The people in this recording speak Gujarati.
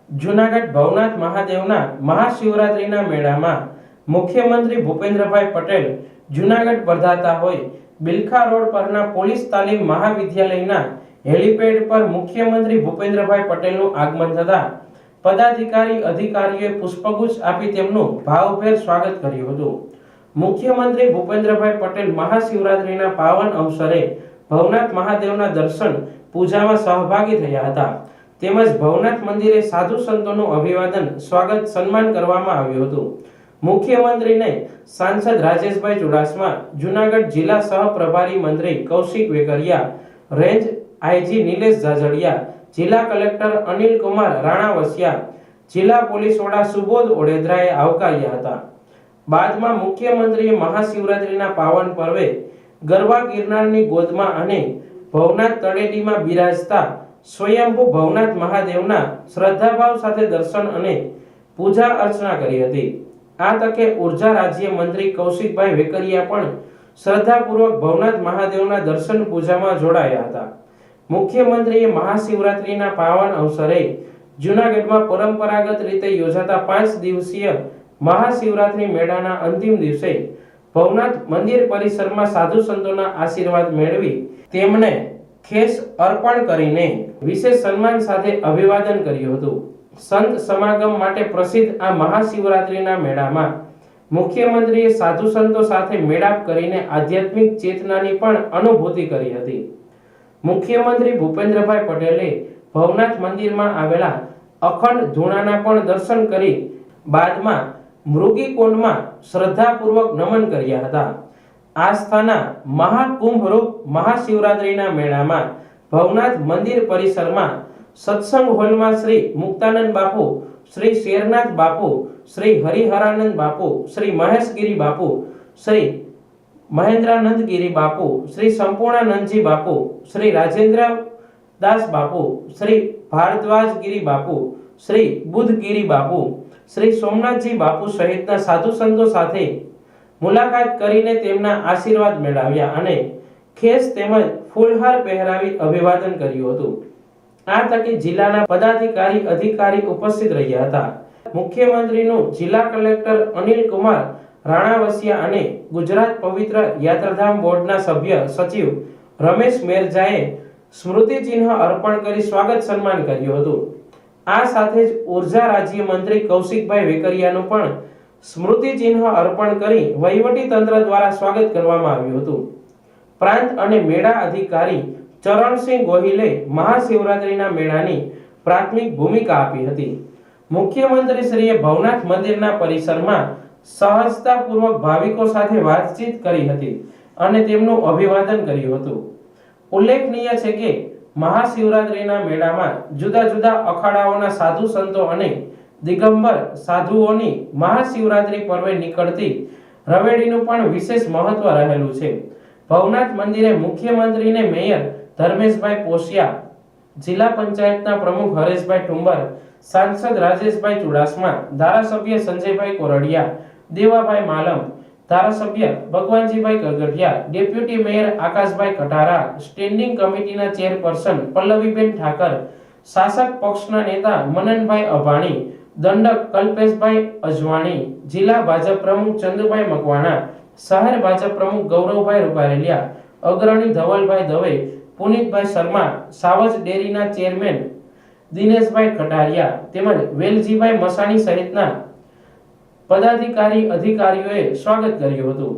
જૂનાગઢ ભવનાથ મહાદેવના મહાશિવરાત્રિના મેળામાં મુખ્યમંત્રી ભૂપેન્દ્રભાઈ પટેલ જૂનાગઢ પધારતા હોય બિલખા રોડ પરના પોલીસ તાલીમ મહાવિદ્યાલયના હેલીપેડ પર મુખ્યમંત્રી ભૂપેન્દ્રભાઈ પટેલનું આગમન થતા પદાધિકારી અધિકારીઓએ પુષ્પગુચ્છ આપી તેમનું ભાવભેર સ્વાગત કર્યું હતું। મુખ્યમંત્રી ભૂપેન્દ્રભાઈ પટેલ મહાશિવરાત્રિના પાવન અવસરે ભવનાથ મહાદેવના દર્શન પૂજામાં સહભાગી થયા હતા તેમજ ભવનાથ મંદિરે સાધુ સંતોનું અભિવાદન સ્વાગત સન્માન કરવામાં આવ્યું હતું। મુખ્યમંત્રીને સાંસદ રાજેશભાઈ ચુડાસમા, જૂનાગઢ જિલ્લા સહપ્રભારી મંત્રી કૌશિક વેકરિયા, રેન્જ આઈજી નિલેશ જાજડિયા, જિલ્લા કલેક્ટર અનિલ કુમાર રાણાવસિયા, જિલ્લા પોલીસ વડા સુબોધ ઓડેદરાએ આવકાર્યા હતા। બાદમાં મુખ્યમંત્રીએ મહાશિવરાત્રિના પાવન પર્વે ગરવા ગિરનારની ગોદમાં અને ભવનાથ તળેટીમાં બિરાજતા સ્વયંભૂ ભવનાથ મહાદેવના શ્રદ્ધાભાવ સાથે દર્શન અને પૂજા અર્ચના કરી હતી। આ તકે ઉર્જા રાજ્ય મંત્રી કૌશિકભાઈ વેકરિયા પણ શ્રદ્ધાપૂર્વક ભવનાથ મહાદેવના દર્શન પૂજામાં જોડાયા હતા। મુખ્યમંત્રીએ મહાશિવરાત્રિના પાવન અવસરે જૂનાગઢમાં પરંપરાગત રીતે યોજાતા 5 દિવસીય મહાશિવરાત્રિ મેળાના અંતિમ દિવસે ભવનાથ મંદિર પરિસરમાં સાધુ સંતોના આશીર્વાદ મેળવી તેમને ખેસ અર્પણ કરીને વિશેષ સન્માન સાથે અભિવાદન કર્યું હતું। સંત સમાગમ માટે પ્રસિદ્ધ આ મહાશિવરાત્રિના મેળામાં મુખ્યમંત્રીએ સાધુ સંતો સાથે મેળાપ કરીને આધ્યાત્મિક ચેતનાની પણ અનુભૂતિ કરી હતી। મુખ્યમંત્રી ભૂપેન્દ્રભાઈ પટેલે ભવનાથ મંદિરમાં આવેલા અખંડ ધૂણાના પણ દર્શન કરી બાદમાં મૃગીકોંડમાં શ્રદ્ધાપૂર્વક નમન કર્યા હતા। આસ્થાના મહાકુંભ રૂપ મહાશિવરાત્રિના મેળામાં ભવનાથ મંદિર પરિસરમાં સત્સંગ હોલમાં શ્રી મુક્તાનંદ બાપુ, શ્રી શેરનાથ બાપુ, શ્રી હરિહરાનંદ બાપુ, શ્રી મહેશગીરી બાપુ, શ્રી મહેન્દ્રાનંદગીરી બાપુ, શ્રી સંપૂર્ણાનંદજી બાપુ, શ્રી રાજેન્દ્ર દાસ બાપુ, શ્રી ભારદ્વાજગીરી બાપુ, શ્રી બુદ્ધગીરી બાપુ, શ્રી સોમનાથજી બાપુ સહિતના સાધુ સંતો સાથે મુલાકાત કરીને તેમના આશીર્વાદ મેળવ્યા અને ખેસ તેમજ ફૂલહાર પહેરાવી અભિવાદન કર્યું હતું। આ તકે જિલ્લાના પદાધિકારી અધિકારી ઉપસ્થિત રહ્યા હતા। મુખ્યમંત્રીનું જિલ્લા કલેક્ટર અનિલ કુમાર રાણાવસિયા અને ગુજરાત પવિત્ર યાત્રાધામ બોર્ડના સભ્ય સચિવ રમેશ મેરજાએ સ્મૃતિ ચિહ્ન અર્પણ કરી સ્વાગત સન્માન કર્યું હતું। આ સાથે જ ઉર્જા રાજ્ય મંત્રી કૌશિકભાઈ વેકરિયાનું પણ સ્મૃતિ ચિહ્ન અર્પણ કરી વહીવટી તંત્ર દ્વારા સ્વાગત કરવામાં આવ્યું હતું। પ્રાંત અને મેળા અધિકારી ચરણસિંહ ગોહિલે મહાશિવરાત્રિના મેળાની પ્રાથમિક ભૂમિકા આપી હતી। મુખ્યમંત્રીશ્રીએ ભવનાથ મંદિરના પરિસરમાં સહજતાપૂર્વક ભાવિકો સાથે વાતચીત કરી હતી અને તેમનું અભિવાદન કર્યું હતું। ઉલ્લેખનીય છે કે મહાશિવરાત્રિના મેળામાં જુદા જુદા અખાડાઓના સાધુ સંતો અને દિગંબર સાધુઓની મહાશિવરાત્રિ પર્વે નીકળતી રવેડીનું પણ વિશેષ મહત્વ રહેલું છે। ભવનાથ મંદિરે મુખ્યમંત્રીને મેયર ધર્મેશભાઈ પોશિયા, જિલ્લા પંચાયતના પ્રમુખ હરેશભાઈ ઠુંબર, સાંસદ રાજેશભાઈ ચુડાસમા, ધારાસભ્ય સંજયભાઈ કોરડિયા, દેવાભાઈ માલમ, ધારાસભ્ય Bhagwanjibhai Kargathiya, deputy mayor Akashbhai Katara, standing કમિટીના ચેરપર્સન પલ્લવીબેન ઠાકર, શાસક પક્ષના નેતા મનનભાઈ અભાણી, દંડક કલ્પેશભાઈ અજવાણી, જિલ્લા ભાજપ પ્રમુખ ચંદુભાઈ મકવાણા, શહેર ભાજપ પ્રમુખ ગૌરવભાઈ રૂપારેલિયા, અગ્રણી ધવલભાઈ દવે, પુનિતભાઈ શર્મા, સાવજ ડેરીના ચેરમેન દિનેશભાઈ ખટારિયા તેમજ વેલજીભાઈ મસાણી સહિતના પદાધિકારી અધિકારીઓએ સ્વાગત કર્યું હતું।